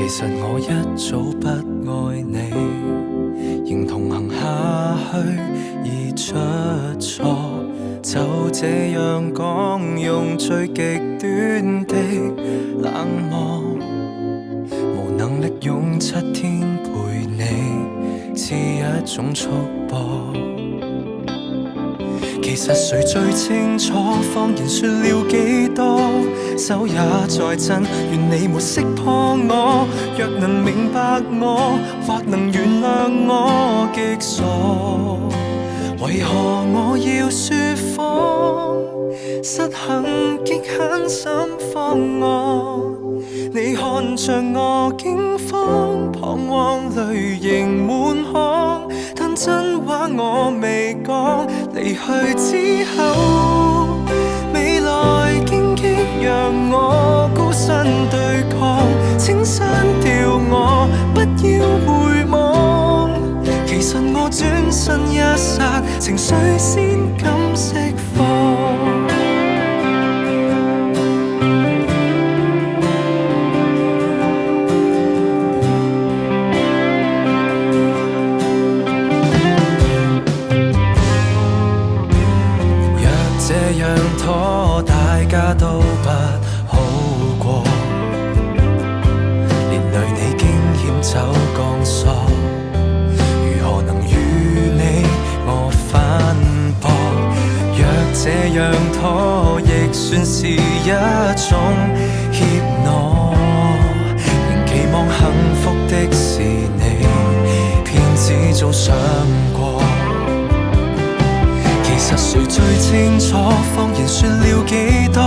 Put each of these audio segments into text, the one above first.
其實我一早不愛你，仍同行下去而出錯，就這樣講，用最極端的冷漠，無能力用7天陪你，似一種束縛。其實誰最清楚，謊言說了幾多，手也在震，願你沒識破我。若能明白我，或能原諒我極傻，為何我要說謊？失衡極狠心慌我，你看着我驚慌，彷徨淚盈滿腔，但真話我未講。離去之後，未來荊棘讓我孤身對抗，請刪掉我，不要回望。其實我轉身一剎，情緒先敢釋放。大家都不好過，連累你驚險走鋼索，如何能與你我反駁？若這樣拖，亦算是一種怯懦，仍期望幸福的是你，騙子早想過。其實誰最清楚，謊言說了幾多，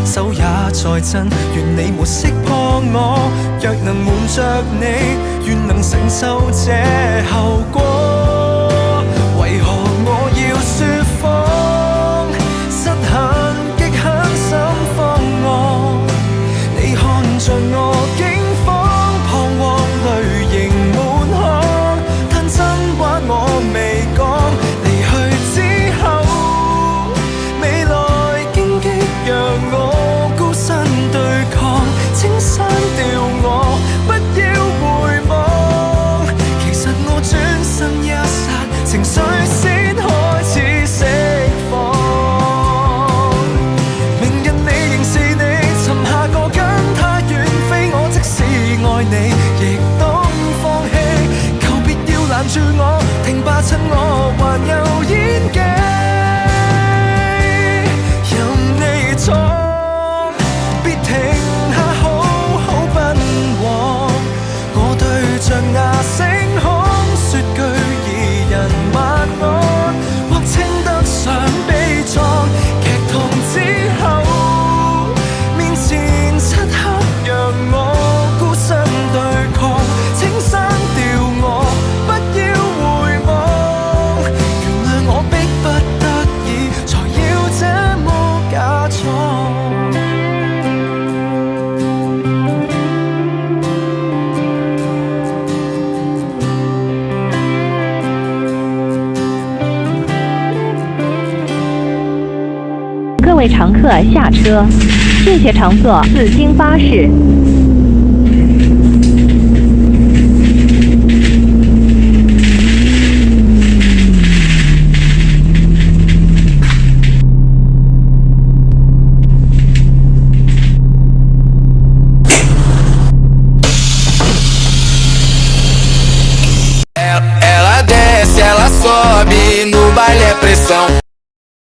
手也在震，願你沒識破我。若能瞞着你，願能承受這後果。為何我要說謊？失衡極狠心慌我，你看着我驚慌，彷徨淚盈滿腔，但真話我未講。讓我孤身對抗，請刪掉我，不要回望。其實我轉身一剎，情緒先開始釋放。明日你仍是你，尋下個跟他遠飛。我即使愛你，亦當放棄。求別要攔住我，停吧，趁我還有演技。別停下，好好奔往。我對着牙聲腔，說句二人晚安，或稱得上悲壯。劇痛之後，面前漆黑，讓我孤身對抗。請刪掉我，不要回望。原諒我迫不得已，才要這麼假裝。各位乘客下车，谢谢乘坐4星巴士。